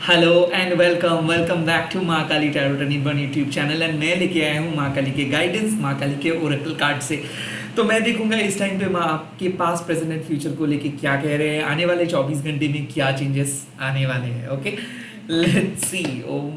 Hello and welcome welcome back to Maa Kali tarot निर्भर YouTube channel and मैं लेके आया हूँ माँ काली के गाइडेंस, माँ काली के ओरेकल कार्ड से। तो मैं देखूंगा इस टाइम पे माँ आपके पास प्रेजेंट एंड फ्यूचर को लेके क्या कह रहे हैं, आने वाले 24 घंटे में क्या चेंजेस आने वाले हैं। Okay, let's see. ओम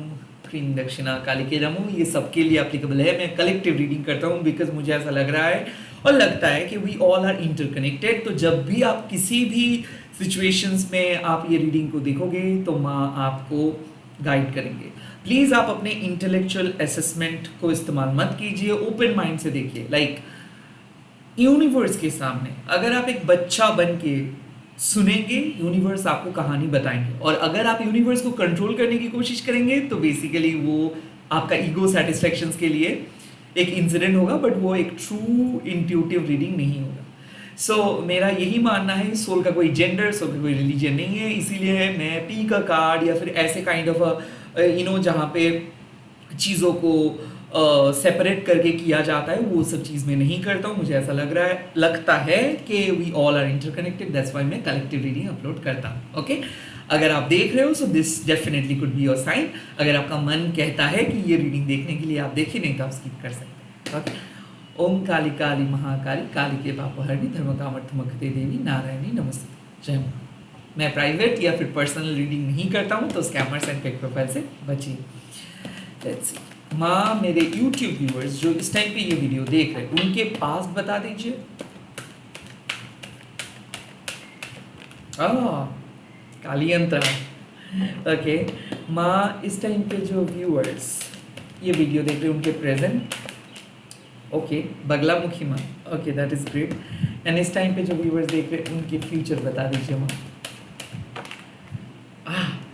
ह्रीं दक्षिणा काली के नमो। ये सबके लिए एप्लीकेबल है। मैं कलेक्टिव रीडिंग करता हूँ बिकॉज मुझे ऐसा लग रहा है और लगता है कि वी ऑल आर इंटरकनेक्टेड। तो जब भी आप किसी भी सिचुएशंस में आप ये रीडिंग को देखोगे तो माँ आपको गाइड करेंगे। प्लीज़ आप अपने इंटेलेक्चुअल असेसमेंट को इस्तेमाल मत कीजिए, ओपन माइंड से देखिए। लाइक यूनिवर्स के सामने अगर आप एक बच्चा बन के सुनेंगे, यूनिवर्स आपको कहानी बताएंगे, और अगर आप यूनिवर्स को कंट्रोल करने की कोशिश करेंगे तो बेसिकली वो आपका ईगो सेटिस्फेक्शन के लिए एक इंसिडेंट होगा, बट वो एक ट्रू इंट्यूटिव रीडिंग नहीं होगा। मेरा यही मानना है, सोल का कोई जेंडर, सोल का कोई रिलीजन नहीं है, इसीलिए मैं पी का कार्ड या फिर ऐसे काइंड ऑफ जहाँ पे चीज़ों को सेपरेट करके किया जाता है वो सब चीज़ में नहीं करता हूँ। मुझे ऐसा लगता है कि we all are interconnected, that's why मैं कलेक्टिव रीडिंग अपलोड करता हूँ। ओके, अगर आप देख रहे हो so this definitely could be your sign. अगर आपका मन कहता है कि ये रीडिंग देखने के लिए आप देखिए, नहीं तो आप स्किप कर सकते हैं। ओके, ओम काली काली महाकाली काली के पापहरणी धर्म कामर्थमकते देवी नारायणी नमस्ते। जय मां। मैं प्राइवेट या फिर पर्सनल रीडिंग नहीं करता हूँ, तो स्कैमर्स एंड फेक प्रोफाइल से बचिए। Let's see. माँ, मेरे यूट्यूब व्यूअर्स जो इस टाइम पे ये वीडियो देख रहे हैं उनके पास बता दीजिए। काली यंत्र। ओके माँ, इस टाइम पे जो व्यूअर्स ये वीडियो देख रहे हैं उनके प्रेजेंट। ओके, बगलामुखी माँ। Okay, that is great. And इस टाइम पे जो व्यूअर्स देख रहे हैं उनके फ्यूचर बता दीजिए माँ।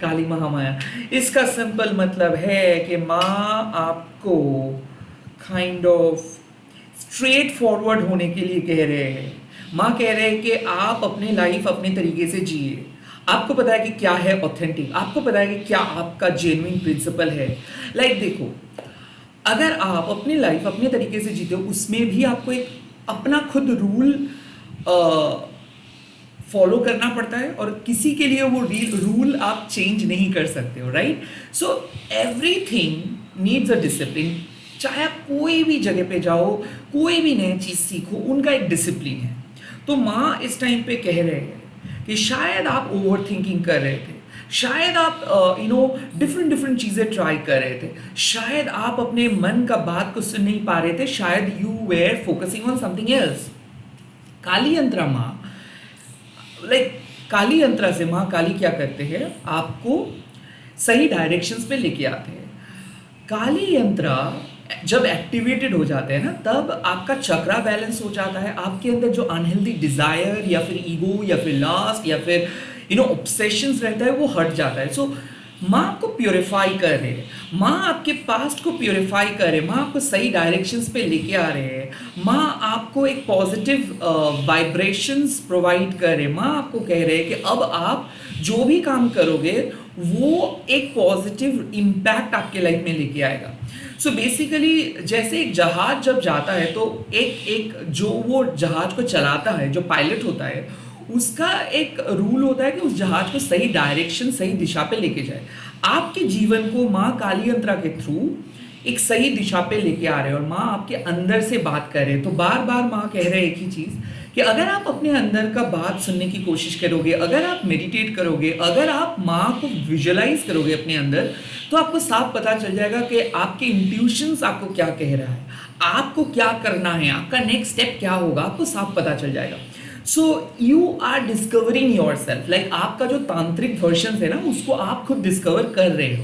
काली महामाया, इसका सिंपल मतलब है कि माँ आपको काइंड ऑफ स्ट्रेट फॉरवर्ड होने के लिए कह रहे हैं। माँ कह रहे हैं कि आप अपनी लाइफ अपने तरीके से जिए। आपको पता है कि क्या है ऑथेंटिक, आपको पता है कि क्या आपका जेन्युइन प्रिंसिपल है। लाइक देखो, अगर आप अपनी लाइफ अपने तरीके से जीते हो, उसमें भी आपको एक अपना खुद रूल फॉलो करना पड़ता है, और किसी के लिए वो रूल आप चेंज नहीं कर सकते हो, right. So everything needs a discipline. चाहे आप कोई भी जगह पे जाओ, कोई भी नई चीज़ सीखो, उनका एक डिसिप्लिन है। तो माँ इस टाइम पे कह रहे हैं कि शायद आप ओवर थिंकिंग कर रहे थे, शायद आप डिफरेंट चीज़ें ट्राई कर रहे थे, शायद आप अपने मन का बात को सुन नहीं पा रहे थे, शायद you were focusing on something else. Kali Yantra माँ, लाइक काली यंत्रा से माँ काली क्या करते हैं, आपको सही डायरेक्शंस पे लेके आते हैं। काली यंत्रा जब एक्टिवेटेड हो जाते हैं ना, तब आपका चक्रा बैलेंस हो जाता है। आपके अंदर जो अनहेल्दी डिजायर या फिर ईगो या फिर लास्ट या फिर ऑब्सेशंस रहता है वो हट जाता है। सो माँ आपको प्योरीफाई कर रहे हैं, माँ आपके पास्ट को प्योरीफाई कर रहे हैं, माँ आपको सही डायरेक्शंस पे लेके आ रहे हैं, माँ आपको एक पॉजिटिव वाइब्रेशंस प्रोवाइड कर रहे हैं। माँ आपको कह रहे हैं कि अब आप जो भी काम करोगे वो एक पॉजिटिव इम्पैक्ट आपके लाइफ में लेके आएगा। सो बेसिकली जैसे एक जहाज जब जाता है तो एक जो वो जहाज को चलाता है, जो पायलट होता है, उसका एक रूल होता है कि उस जहाज को सही डायरेक्शन, सही दिशा पे लेके जाए। आपके जीवन को माँ काली यंत्रा के थ्रू एक सही दिशा पे लेके आ रहे हैं, और माँ आपके अंदर से बात कर रहे हैं। तो बार बार माँ कह रहे हैं एक ही चीज़ कि अगर आप अपने अंदर का बात सुनने की कोशिश करोगे, अगर आप मेडिटेट करोगे, अगर आप माँ को विजुअलाइज करोगे अपने अंदर, तो आपको साफ पता चल जाएगा कि आपके इंट्यूशंस आपको क्या कह रहा है, आपको क्या करना है, आपका नेक्स्ट स्टेप क्या होगा, आपको साफ पता चल जाएगा। So you are discovering your self. Like आपका जो तांत्रिक वर्जन है ना, उसको आप खुद डिस्कवर कर रहे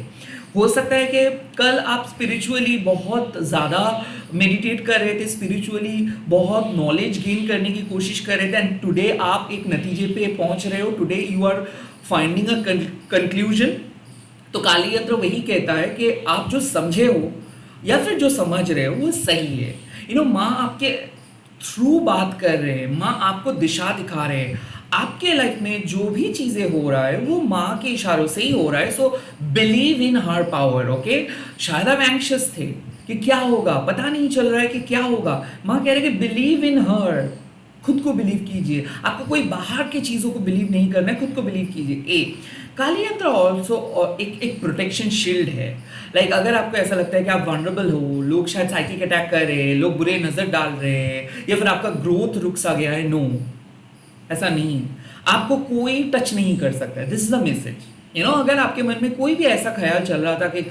हो सकता है कि कल आप स्पिरिचुअली बहुत ज़्यादा मेडिटेट कर रहे थे, स्पिरिचुअली बहुत नॉलेज गेन करने की कोशिश कर रहे थे, एंड टुडे आप एक नतीजे पे पहुंच रहे हो, today you are finding a conclusion. तो काली यंत्र वही कहता है कि आप जो समझे हो या फिर जो समझ रहे हो वो सही है। माँ आपके थ्रू बात कर रहे हैं, माँ आपको दिशा दिखा रहे हैं। आपके लाइफ में जो भी चीज़ें हो रहा है वो माँ के इशारों से ही हो रहा है। So believe in her power. Okay, शायद आप एंग्शियस थे कि क्या होगा, पता नहीं चल रहा है कि क्या होगा। माँ कह रहे हैं कि बिलीव इन हर, खुद को बिलीव कीजिए। आपको कोई बाहर की चीज़ों को बिलीव नहीं करना है, खुद को बिलीव कीजिए। काली यंत्र ऑल्सो एक प्रोटेक्शन शील्ड है। लाइक अगर आपको ऐसा लगता है कि आप वनरेबल हो, लोग शायद साइकिक अटैक कर रहे हैं, लोग बुरे नज़र डाल रहे हैं, या फिर आपका ग्रोथ रुक सा गया है, नो, ऐसा नहीं है। आपको कोई टच नहीं कर सकता है। This is the message. अगर आपके मन में कोई भी ऐसा ख्याल चल रहा था कि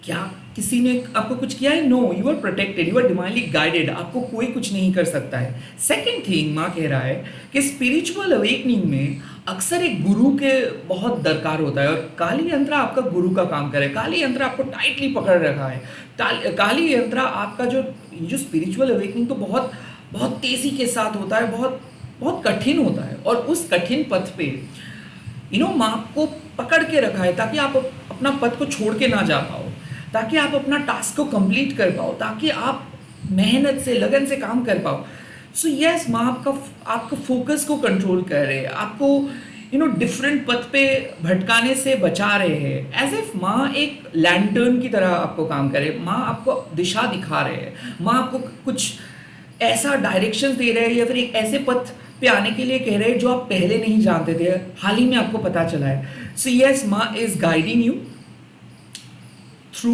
क्या किसी ने आपको कुछ किया है, no, you are protected, you are divinely guided, आपको कोई कुछ नहीं कर सकता है। सेकेंड थिंग माँ कह रहा है कि स्पिरिचुअल अवेकनिंग में अक्सर एक गुरु के बहुत दरकार होता है, और काली यंत्र आपका गुरु का काम करे। काली यंत्र आपको टाइटली पकड़ रखा है। काली यंत्र आपका जो स्पिरिचुअल अवेकनिंग तो बहुत बहुत तेज़ी के साथ होता है, बहुत बहुत कठिन होता है, और उस कठिन पथ पे माँ आपको पकड़ के रखा है ताकि आप अपना पथ को छोड़ के ना जा पाओ, ताकि आप अपना टास्क को कंप्लीट कर पाओ, ताकि आप मेहनत से लगन से काम कर पाओ। सो यस, माँ आपका फोकस को कंट्रोल कर रहे हैं, आपको डिफरेंट पथ पे भटकाने से बचा रहे हैं। एज इफ माँ एक लैंटर्न की तरह आपको काम करे। माँ आपको दिशा दिखा रहे हैं, माँ आपको कुछ ऐसा डायरेक्शंस दे रहे हैं, या फिर एक ऐसे पथ पे आने के लिए कह रहे हैं जो आप पहले नहीं जानते थे, हाल ही में आपको पता चला है। सो यस, माँ is guiding you through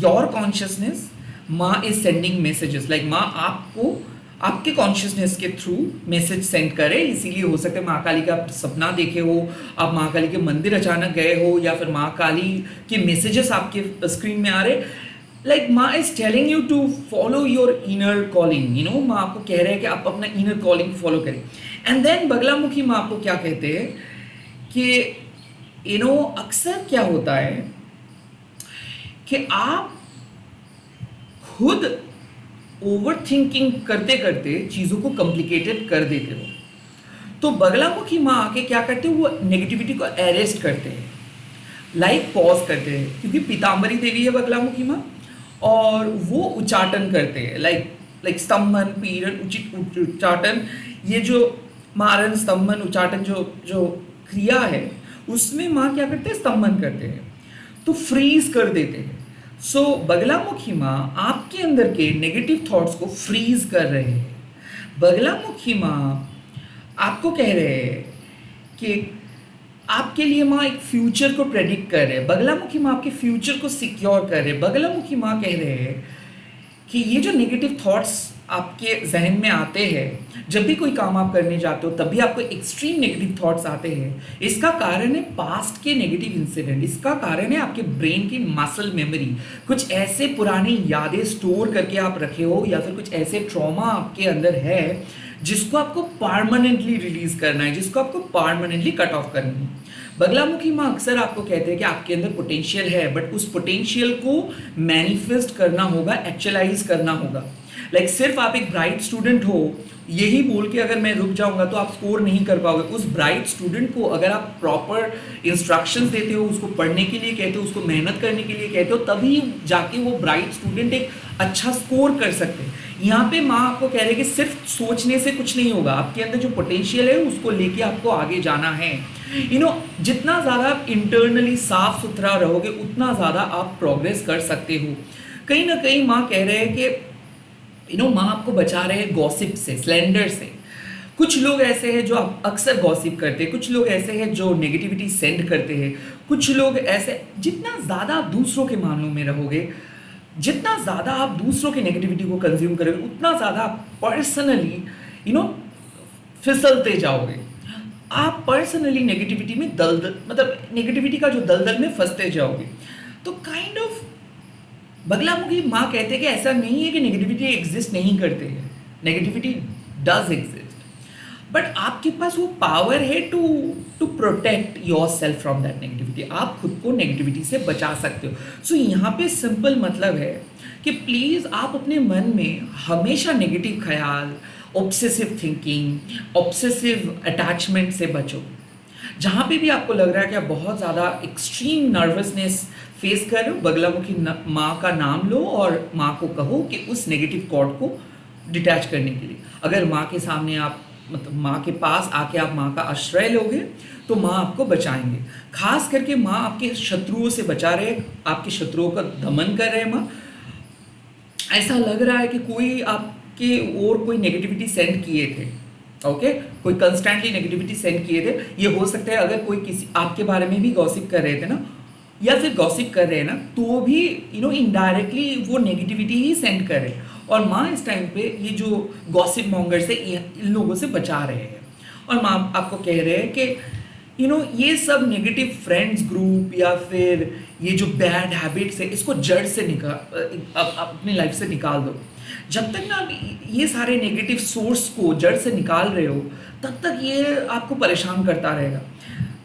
your consciousness. माँ इज सेंडिंग मैसेजेस, लाइक माँ आपको आपके कॉन्शियसनेस के थ्रू मैसेज सेंड करे। इसीलिए हो सकता है माँ काली का सपना देखे हो, आप माँ काली के मंदिर अचानक गए हो, या फिर माँ काली के मैसेजेस आपके स्क्रीन में आ रहे। Like Maa is telling you to follow your inner calling. Maa आपको कह रहे हैं कि आप अपना इनर कॉलिंग फॉलो करें। एंड देन बगलामुखी माँ आपको क्या कहते हैं कि अक्सर क्या होता है कि आप खुद ओवर थिंकिंग करते करते चीज़ों को कॉम्प्लिकेटेड कर देते हो। तो बगलामुखी माँ आके क्या करते हैं, वो नेगेटिविटी को अरेस्ट करते हैं, लाइक पॉज करते हैं, क्योंकि पीताम्बरी देवी है बगलामुखी माँ, और वो उच्चाटन करते हैं, लाइक स्तंभन, पीड़न, उच्चाटन। ये जो मारन, स्तंभन, उच्चाटन जो क्रिया है, उसमें माँ क्या करते हैं, स्तंभन करते हैं, तो फ्रीज कर देते हैं। सो बगलामुखी माँ आपके अंदर के नेगेटिव थॉट्स को फ्रीज कर रहे हैं। बगलामुखी माँ आपको कह रहे हैं कि आपके लिए माँ एक फ्यूचर को प्रेडिक्ट कर रहे हैं। बगलामुखी माँ आपके फ्यूचर को सिक्योर कर रहे हैं। बगलामुखी माँ कह रहे हैं कि ये जो नेगेटिव थॉट्स आपके जहन में आते हैं, जब भी कोई काम आप करने जाते हो तभी आपको एक्सट्रीम नेगेटिव थॉट्स आते हैं, इसका कारण है पास्ट के नेगेटिव इंसिडेंट, इसका कारण है आपके ब्रेन की मसल मेमोरी। कुछ ऐसे पुरानी यादें स्टोर करके आप रखे हो, या फिर कुछ ऐसे ट्रॉमा आपके अंदर है जिसको आपको परमानेंटली रिलीज करना है, जिसको आपको परमानेंटली कट ऑफ करना है। बगलामुखी माँ अक्सर आपको कहते हैं कि आपके अंदर पोटेंशियल है, बट उस पोटेंशियल को मैनिफेस्ट करना होगा, एक्चुअलाइज करना होगा। लाइक सिर्फ आप एक ब्राइट स्टूडेंट हो यही बोल के अगर मैं रुक जाऊंगा तो आप स्कोर नहीं कर पाओगे। उस ब्राइट स्टूडेंट को अगर आप प्रॉपर इंस्ट्रक्शंस देते हो, उसको पढ़ने के लिए कहते हो, उसको मेहनत करने के लिए कहते हो, तभी जाके वो ब्राइट स्टूडेंट एक अच्छा स्कोर कर सकते हैं। यहाँ पे माँ आपको कह रहे हैं कि सिर्फ सोचने से कुछ नहीं होगा, आपके अंदर जो पोटेंशियल है उसको लेके आपको आगे जाना है। जितना ज़्यादा आप इंटरनली साफ सुथरा रहोगे उतना ज़्यादा आप प्रोग्रेस कर सकते हो। कहीं ना कहीं माँ कह रहे हैं कि माँ आपको बचा रहे हैं गॉसिप से, स्लैंडर से। कुछ लोग ऐसे हैं जो अक्सर गॉसिप करते हैं, कुछ लोग ऐसे हैं जो नेगेटिविटी सेंड करते हैं, कुछ लोग ऐसे। जितना ज़्यादा आप दूसरों के मामलों में रहोगे, जितना ज़्यादा आप दूसरों की नेगेटिविटी को कंज्यूम करोगे, उतना ज़्यादा आप पर्सनली फिसलते जाओगे। आप पर्सनली नेगेटिविटी में मतलब नेगेटिविटी का जो दलदल में फंसते जाओगे। तो काइंड ऑफ बगलामुखी माँ कहते हैं कि ऐसा नहीं है कि नेगेटिविटी एग्जिस्ट नहीं करते हैं, नेगेटिविटी डज एग्जिस्ट, बट आपके पास वो पावर है to protect your self from that negativity. आप खुद को नेगेटिविटी से बचा सकते हो। सो यहाँ पे सिंपल मतलब है कि प्लीज़ आप अपने मन में हमेशा नेगेटिव ख्याल, ऑब्सेसिव थिंकिंग, ऑब्सेसिव अटैचमेंट से बचो। जहाँ पे भी आपको लग रहा है कि आप बहुत ज़्यादा एक्सट्रीम नर्वसनेस फेस कर रहे हो, बगलामुखी माँ का नाम लो और माँ को कहो कि उस नेगेटिव कॉर्ड को डिटैच करने के लिए। अगर माँ के सामने आप मतलब माँ के पास आके आप माँ का आश्रय लोगे तो माँ आपको बचाएंगे। खास करके माँ आपके शत्रुओं से बचा रहे हैं, आपके शत्रुओं का दमन कर रहे हैं। माँ ऐसा लग रहा है कि कोई आपके और कोई नेगेटिविटी सेंड किए थे, ओके कोई कंस्टेंटली नेगेटिविटी सेंड किए थे, ये हो सकता है अगर कोई किसी आपके बारे में भी गॉसिप कर रहे थे ना, या फिर गॉसिप कर रहे हैं ना, तो भी इनडायरेक्टली वो नेगेटिविटी ही सेंड कर रहे हैं। और माँ इस टाइम पे ये जो गॉसिप मॉन्गर से इन लोगों से बचा रहे हैं, और माँ आपको कह रहे हैं कि ये सब नेगेटिव फ्रेंड्स ग्रुप या फिर ये जो बैड हैबिट्स है, इसको जड़ से अपनी लाइफ से निकाल दो। जब तक ना आप ये सारे नेगेटिव सोर्स को जड़ से निकाल रहे हो, तब तक ये आपको परेशान करता रहेगा।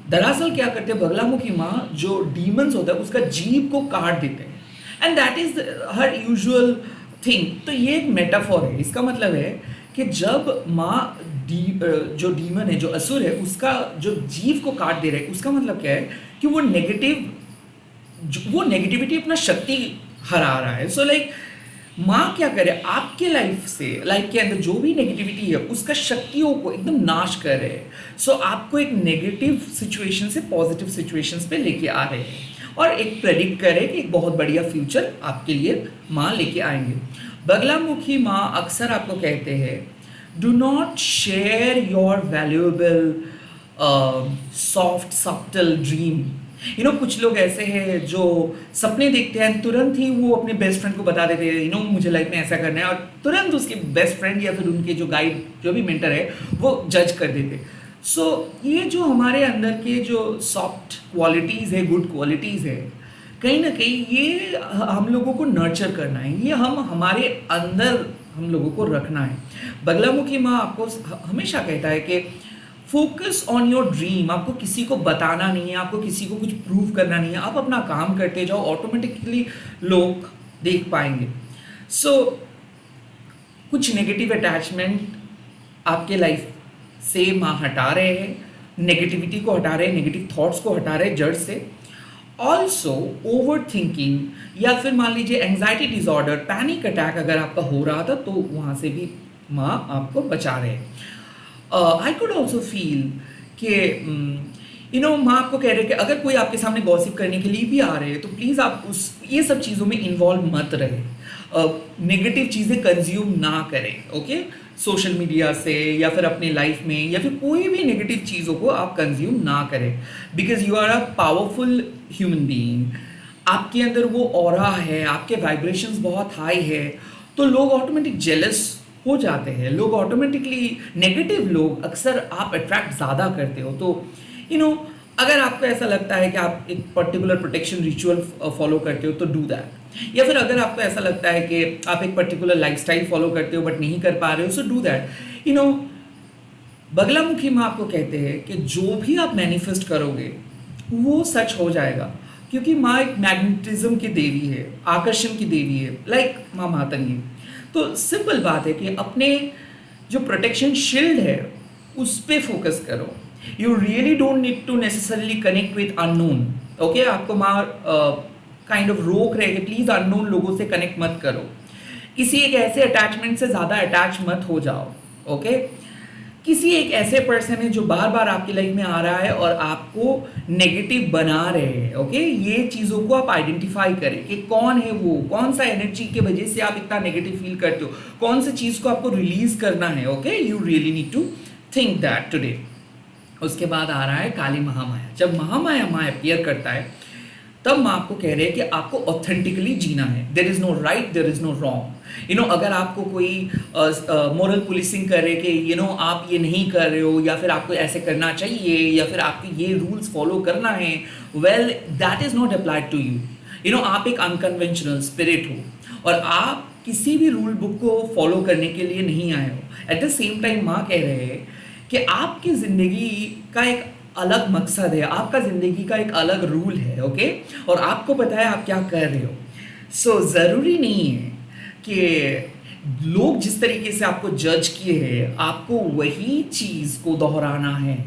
दरअसल क्या करते हैं बगलामुखी माँ, जो डीमंस होता है उसका जीभ को काट देते हैं, and that is her usual thing. तो ये एक मेटाफॉर है। इसका मतलब है कि जब माँ जो डीमन है, जो असुर है, उसका जो जीव को काट दे रहे हैं, उसका मतलब क्या है कि वो नेगेटिविटी अपना शक्ति हरा रहा है। सो लाइक माँ क्या करे, आपके लाइफ के अंदर जो भी नेगेटिविटी है उसका शक्तियों को एकदम नाश कर रहे हैं। सो आपको एक नेगेटिव सिचुएशन से पॉजिटिव सिचुएशंस पे लेके आ रहे हैं, और एक प्रेडिक्ट करे कि एक बहुत बढ़िया फ्यूचर आपके लिए माँ लेके आएंगे। बगलामुखी माँ अक्सर आपको कहते हैं, do not share your valuable soft subtle dream. कुछ लोग ऐसे हैं जो सपने देखते हैं, तुरंत ही वो अपने बेस्ट फ्रेंड को बता देते हैं मुझे लाइफ में ऐसा करना है, और तुरंत उसके बेस्ट फ्रेंड या फिर उनके जो गाइड, जो भी मेंटर है, वो जज कर देते। सो ये जो हमारे अंदर के जो सॉफ्ट क्वालिटीज़ है, गुड क्वालिटीज़ है, कहीं ना कहीं ये हम लोगों को नर्चर करना है, ये हमारे अंदर हम लोगों को रखना है। बगलामुखी माँ आपको हमेशा कहता है कि फोकस ऑन योर ड्रीम। आपको किसी को बताना नहीं है, आपको किसी को कुछ प्रूव करना नहीं है, आप अपना काम करते जाओ, ऑटोमेटिकली लोग देख पाएंगे। सो कुछ नेगेटिव अटैचमेंट आपके लाइफ से माँ हटा रहे हैं, नेगेटिविटी को हटा रहे हैं, नेगेटिव थॉट्स को हटा रहे हैं जड़ से। ऑल्सो ओवर थिंकिंग या फिर मान लीजिए एंग्जाइटी डिसऑर्डर, पैनिक अटैक अगर आपका हो रहा था, तो वहाँ से भी माँ आपको बचा रहे हैं। आई कुड ऑल्सो फील कि माँ आपको कह रहे हैं कि अगर कोई आपके सामने गॉसिप करने के लिए भी आ रहे हैं, तो प्लीज़ आप ये सब चीज़ों में इन्वॉल्व मत रहे, नेगेटिव चीज़ें कंज्यूम ना करें। ओके सोशल मीडिया से या फिर अपने लाइफ में या फिर कोई भी नेगेटिव चीज़ों को आप कंज्यूम ना करें, because you are a powerful human being. आपके अंदर वो ऑरा है, आपके वाइब्रेशंस बहुत हाई है, तो लोग ऑटोमेटिक जेलस हो जाते हैं, लोग ऑटोमेटिकली नेगेटिव लोग अक्सर आप अट्रैक्ट ज़्यादा करते हो। तो अगर आपको ऐसा लगता है कि आप एक पर्टिकुलर प्रोटेक्शन रिचुअल फॉलो करते हो, तो डू दैट। या फिर अगर आपको ऐसा लगता है कि आप एक पर्टिकुलर लाइफस्टाइल फॉलो करते हो बट नहीं कर पा रहे हो, so do that. Baglamukhi Maa आपको कहते हैं कि जो भी आप मैनिफेस्ट करोगे वो सच हो जाएगा, क्योंकि माँ एक मैग्नेटिज्म की देवी है, आकर्षण की देवी है, लाइक माँ मातंगी। तो सिंपल बात है कि अपने जो प्रोटेक्शन शील्ड है उस पर फोकस करो। You really don't need to necessarily connect with unknown. Okay आपको माँ काइंड ऑफ रोक रहे कि प्लीज़ अननोन लोगों से कनेक्ट मत करो, किसी एक ऐसे अटैचमेंट से ज़्यादा अटैच मत हो जाओ। ओके किसी एक ऐसे पर्सन है जो बार बार आपकी लाइफ में आ रहा है और आपको नेगेटिव बना रहे हैं। ओके ये चीज़ों को आप आइडेंटिफाई करें कि कौन है वो, कौन सा एनर्जी की वजह से आप इतना नेगेटिव फील करते हो, कौन सी चीज़ को आपको रिलीज करना है। Okay you really need to think that today. उसके बाद आ रहा है काली महामाया। जब महामाया माँ अपीयर करता है, तब माँ आपको कह रहे हैं कि आपको ऑथेंटिकली जीना है। There is no right, there is no wrong. अगर आपको कोई मोरल पुलिसिंग करे कि आप ये नहीं कर रहे हो, या फिर आपको ऐसे करना चाहिए, या फिर आपको ये रूल्स फॉलो करना है, well that is not applied to you. आप एक अनकन्वेंशनल स्पिरिट हो और आप किसी भी रूल बुक को फॉलो करने के लिए नहीं आए हो। एट द सेम टाइम माँ कह रहे हैं कि आपकी ज़िंदगी का एक अलग मकसद है, आपका ज़िंदगी का एक अलग रूल है। ओके और आपको पता है आप क्या कर रहे हो। सो ज़रूरी नहीं है कि लोग जिस तरीके से आपको जज किए हैं आपको वही चीज़ को दोहराना है।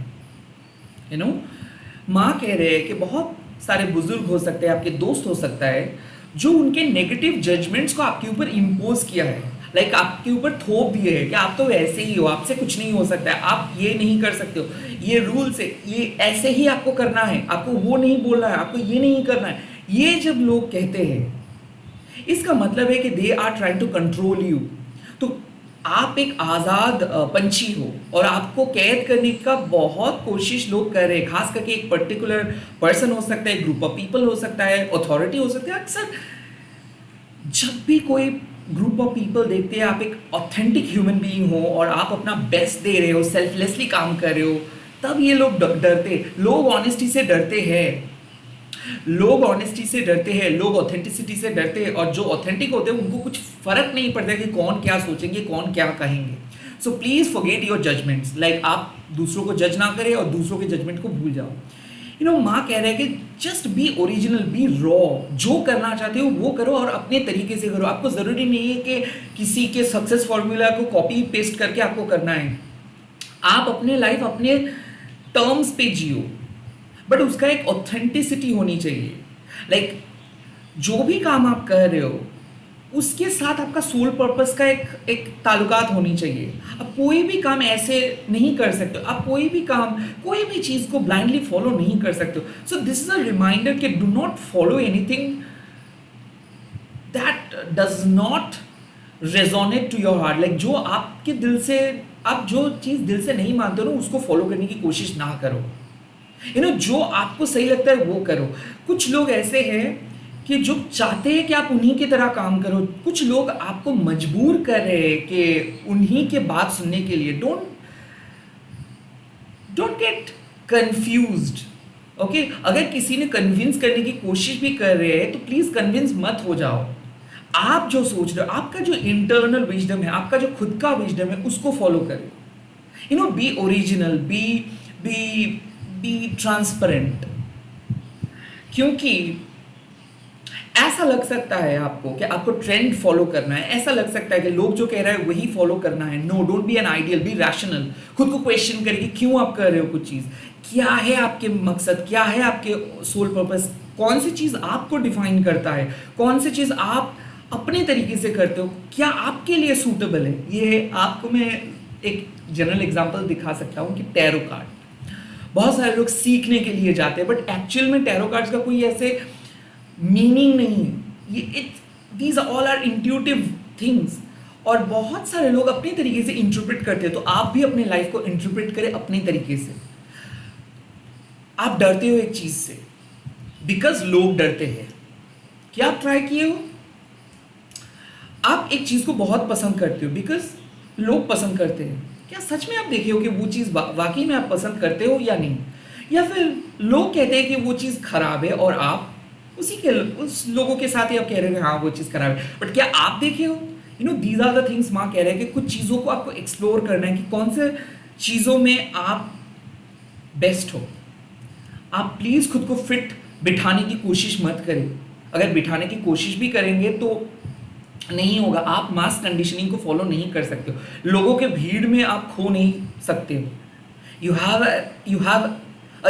माँ कह रहे हैं कि बहुत सारे बुजुर्ग हो सकते हैं, आपके दोस्त हो सकता है, जो उनके नेगेटिव जजमेंट्स को आपके ऊपर इम्पोज किया है, लाइक आपके ऊपर थोप दिए है कि आप तो ऐसे ही हो, आपसे कुछ नहीं हो सकता है, आप ये नहीं कर सकते हो, ये रूल्स है, ये ऐसे ही आपको करना है, आपको वो नहीं बोलना है, आपको ये नहीं करना है। ये जब लोग कहते हैं, इसका मतलब है कि they are trying to control you. तो आप एक आज़ाद पंछी हो और आपको कैद करने का बहुत कोशिश लोग कर रहे हैं, खास करके एक पर्टिकुलर पर्सन हो सकता है, ग्रुप ऑफ पीपल हो सकता है, अथॉरिटी हो सकता है। अक्सर जब भी कोई ग्रुप ऑफ पीपल देखते हैं आप एक ऑथेंटिक ह्यूमन बीइंग हो और आप अपना बेस्ट दे रहे हो, सेल्फलेसली काम कर रहे हो, तब ये लोग डरते, लोग ऑनेस्टी से डरते हैं, लोग ऑनेस्टी से डरते हैं, लोग ऑथेंटिसिटी से डरते हैं, और जो ऑथेंटिक होते हैं उनको कुछ फर्क नहीं पड़ता कि कौन क्या सोचेंगे, कौन क्या कहेंगे। So please forget your judgements, like आप दूसरों को जज ना करें और दूसरों के जजमेंट को भूल जाओ। माँ कह रहे हैं कि just be original, B raw, जो करना चाहते हो वो करो और अपने तरीके से करो। आपको ज़रूरी नहीं है कि किसी के सक्सेस फॉर्मूला को कॉपी पेस्ट करके आपको करना है। आप अपने लाइफ अपने टर्म्स पे जियो, बट उसका एक ऑथेंटिसिटी होनी चाहिए। लाइक जो भी काम आप कर रहे हो उसके साथ आपका सोल पर्पस का एक ताल्लुकात होनी चाहिए। आप कोई भी काम ऐसे नहीं कर सकते हो, आप कोई भी काम, कोई भी चीज़ को ब्लाइंडली फॉलो नहीं कर सकते हो। So this is a reminder कि do not follow anything that does not resonate to your heart. Like जो आपके दिल से, आप जो चीज़ दिल से नहीं मानते हो ना, उसको फॉलो करने की कोशिश ना करो। जो आपको सही लगता है वो करो। कुछ लोग ऐसे हैं कि जो चाहते हैं कि आप उन्हीं की तरह काम करो, कुछ लोग आपको मजबूर कर रहे हैं कि उन्हीं के बात सुनने के लिए। Don't get confused, okay. अगर किसी ने कन्विंस करने की कोशिश भी कर रहे हैं तो प्लीज कन्विंस मत हो जाओ। आप जो सोच रहे हो, आपका जो इंटरनल विजडम है, आपका जो खुद का विजडम है, उसको फॉलो करें। B original, be transparent. क्योंकि ऐसा लग सकता है आपको कि आपको ट्रेंड फॉलो करना है, ऐसा लग सकता है कि लोग जो कह रहे हैं वही फॉलो करना है। No, don't be an ideal, be rational. खुद को क्वेश्चन करें कि क्यों आप कर रहे हो कुछ चीज़, क्या है आपके मकसद, क्या है आपके सोल पर्पस, कौन सी चीज़ आपको डिफाइन करता है, कौन सी चीज़ आप अपने तरीके से करते हो, क्या आपके लिए सूटेबल है। ये आपको मैं एक जनरल एग्जाम्पल दिखा सकता हूँ कि टैरो कार्ड, बहुत सारे लोग सीखने के लिए जाते हैं, बट एक्चुअल में टैरो कार्ड्स का कोई ऐसे मीनिंग नहीं है। ये these all are intuitive things, और बहुत सारे लोग अपने तरीके से इंटरप्रेट करते हैं। तो आप भी अपने लाइफ को इंटरप्रेट करें अपने तरीके से। आप डरते हो एक चीज से बिकॉज लोग डरते हैं। क्या आप ट्राई किए हो? आप एक चीज को बहुत पसंद करते हो बिकॉज लोग पसंद करते हैं। क्या सच में आप देखे हो कि वो चीज वाकई में आप पसंद करते हो या नहीं? या फिर लोग कहते हैं कि वो चीज खराब है और आप उस लोगों के साथ ही आप कह रहे हो कि हाँ वो चीज़ खराब है, बट क्या आप देखे हो? दीज आर द थिंग्स माँ कह रहे हैं कि कुछ चीज़ों को आपको एक्सप्लोर करना है कि कौन से चीज़ों में आप बेस्ट हो। आप प्लीज़ खुद को फिट बिठाने की कोशिश मत करें। अगर बिठाने की कोशिश भी करेंगे तो नहीं होगा। आप मास कंडीशनिंग को फॉलो नहीं कर सकते हो, लोगों के भीड़ में आप खो नहीं सकते हो। यू हैव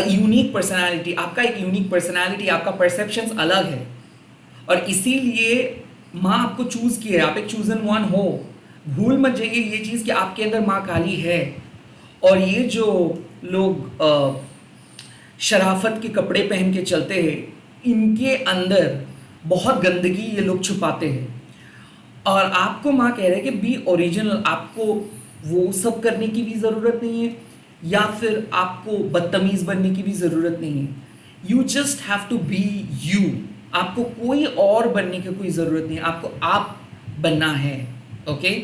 यूनिक पर्सनैलिटी, आपका एक यूनिक पर्सनैलिटी, आपका परसेप्शंस अलग है, और इसीलिए माँ आपको चूज की है। आप एक चूजन वन हो। भूल मत जाइए ये चीज़ कि आपके अंदर माँ काली है। और ये जो लोग शराफत के कपड़े पहन के चलते हैं, इनके अंदर बहुत गंदगी ये लोग छुपाते हैं। और आपको माँ कह रहे हैं कि बी ओरिजिनल। आपको वो सब करने की भी ज़रूरत नहीं है, या फिर आपको बदतमीज बनने की भी ज़रूरत नहीं है। You just have to be you. आपको कोई और बनने की कोई ज़रूरत नहीं है, आपको आप बनना है। ओके,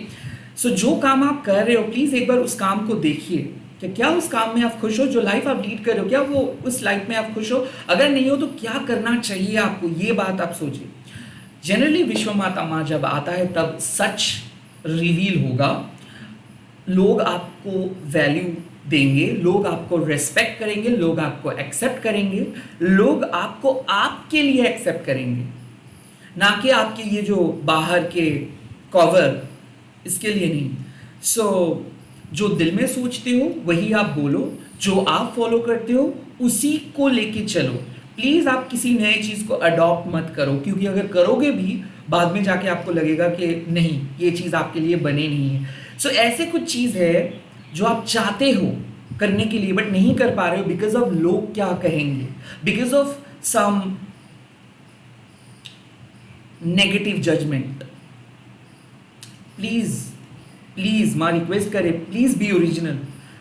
सो जो काम आप कर रहे हो प्लीज़ एक बार उस काम को देखिए कि क्या उस काम में आप खुश हो, जो लाइफ आप लीड कर रहे हो क्या वो उस लाइफ में आप खुश हो। अगर नहीं हो तो क्या करना चाहिए आपको, ये बात आप सोचिए। जनरली विश्व माता माँ जब आता है तब सच रिवील होगा। लोग आपको वैल्यू देंगे, लोग आपको रेस्पेक्ट करेंगे, लोग आपको एक्सेप्ट करेंगे, लोग आपको आपके लिए एक्सेप्ट करेंगे, ना कि आपके ये जो बाहर के कवर, इसके लिए नहीं। सो जो दिल में सोचते हो वही आप बोलो, जो आप फॉलो करते हो उसी को लेके चलो। प्लीज़ आप किसी नए चीज़ को अडॉप्ट मत करो, क्योंकि अगर करोगे भी बाद में जाके आपको लगेगा कि नहीं ये चीज़ आपके लिए बने नहीं है। सो ऐसे कुछ चीज़ है जो आप चाहते हो करने के लिए बट नहीं कर पा रहे हो बिकॉज ऑफ लोग क्या कहेंगे, because of some negative judgement. Please please Maa request करे, प्लीज़ बी ओरिजिनल।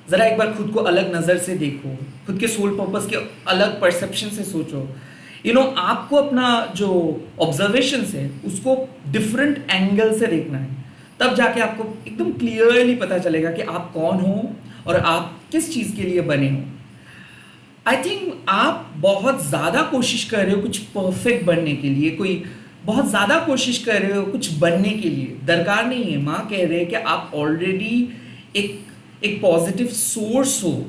ज़रा एक बार खुद को अलग नज़र से देखो, खुद के सोल पर्पस के अलग परसेप्शन से सोचो। आपको अपना जो ऑब्जर्वेशंस है उसको डिफरेंट एंगल से देखना है, तब जाके आपको एकदम क्लियरली पता चलेगा कि आप कौन हो और आप किस चीज़ के लिए बने हो। आई थिंक आप बहुत ज़्यादा कोशिश कर रहे हो कुछ परफेक्ट बनने के लिए, कोई बहुत ज़्यादा कोशिश कर रहे हो कुछ बनने के लिए, दरकार नहीं है। माँ कह रहे हैं कि आप ऑलरेडी एक एक पॉजिटिव सोर्स हो,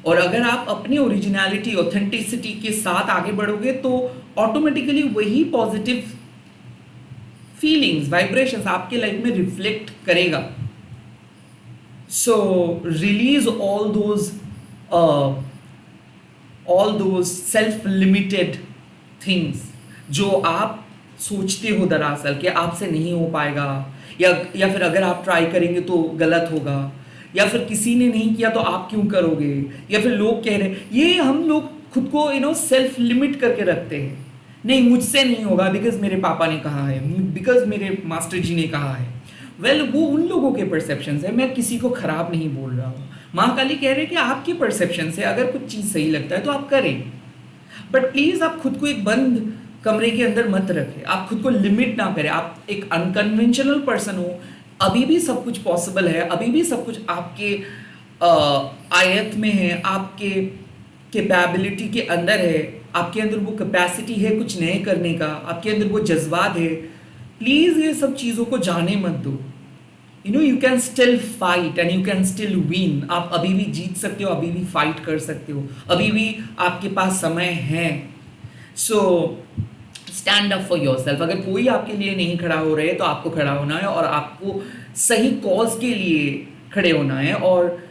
और अगर आप अपनी ओरिजिनलिटी ऑथेंटिसिटी के साथ आगे बढ़ोगे तो ऑटोमेटिकली वही पॉजिटिव फीलिंग्स वाइब्रेशंस आपके लाइफ में रिफ्लेक्ट करेगा। So release all those self limited things जो आप सोचते हो दरअसल कि आपसे नहीं हो पाएगा, या फिर अगर आप ट्राई करेंगे तो गलत होगा, या फिर किसी ने नहीं किया तो आप क्यों करोगे, या फिर लोग कह रहे हैं। ये हम लोग खुद को सेल्फ लिमिट करके रखते हैं। नहीं, मुझसे नहीं होगा बिकॉज मेरे पापा ने कहा है, बिकॉज मेरे मास्टर जी ने कहा है। वो उन लोगों के परसेप्शंस है, मैं किसी को खराब नहीं बोल रहा हूँ। माँ काली कह रहे हैं कि आपकी परसेप्शन से अगर कुछ चीज़ सही लगता है तो आप करें, बट प्लीज़ आप खुद को एक बंद कमरे के अंदर मत रखें, आप खुद को लिमिट ना करें। आप एक अनकन्वेंशनल पर्सन हो, अभी भी सब कुछ पॉसिबल है, अभी भी सब कुछ आपके आयत में है, आपके कैपेबिलिटी के अंदर है, आपके अंदर वो कैपेसिटी है कुछ नए करने का, आपके अंदर वो जज्बात है। प्लीज़ ये सब चीज़ों को जाने मत दो। You can still fight and you can still win. आप अभी भी जीत सकते हो, अभी भी फाइट कर सकते हो, अभी भी आपके पास समय है। So stand up for yourself. अगर कोई आपके लिए नहीं खड़ा हो रहे तो आपको खड़ा होना है, और आपको सही कॉज के लिए खड़े होना है। और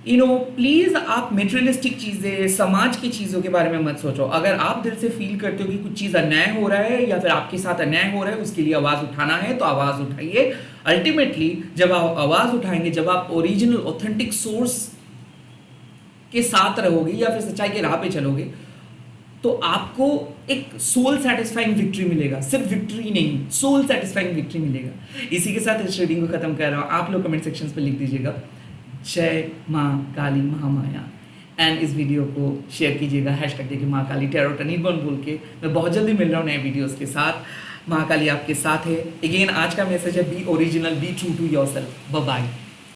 प्लीज़ आप मेटेरियलिस्टिक चीज़ें, समाज की चीज़ों के बारे में मत सोचो। अगर आप दिल से फील करते हो कि कुछ चीज़ अन्याय हो रहा है या फिर आपके साथ अन्याय हो रहा है, उसके लिए आवाज़ उठाना है तो आवाज़ उठाइए। अल्टीमेटली जब आप आवाज़ उठाएंगे, जब आप ओरिजिनल ऑथेंटिक सोर्स के साथ रहोगे या फिर सच्चाई के राह पे चलोगे, तो आपको एक सोल सेटिस्फाइंग विक्ट्री मिलेगा। सिर्फ विक्ट्री नहीं, सोल सेटिस्फाइंग विक्ट्री मिलेगा। इसी के साथ इस रीडिंग को खत्म कर रहा हूँ। आप लोग कमेंट सेक्शंस पे लिख दीजिएगा जय माँ काली महामाया, एंड इस वीडियो को शेयर कीजिएगा हैशटैग देखिए माँ काली टैरोट अनिर्बन बोल के। मैं बहुत जल्दी मिल रहा हूँ नए वीडियोस के साथ। माँ काली आपके साथ है। अगेन आज का मैसेज है, be original, be true to yourself. Bye bye.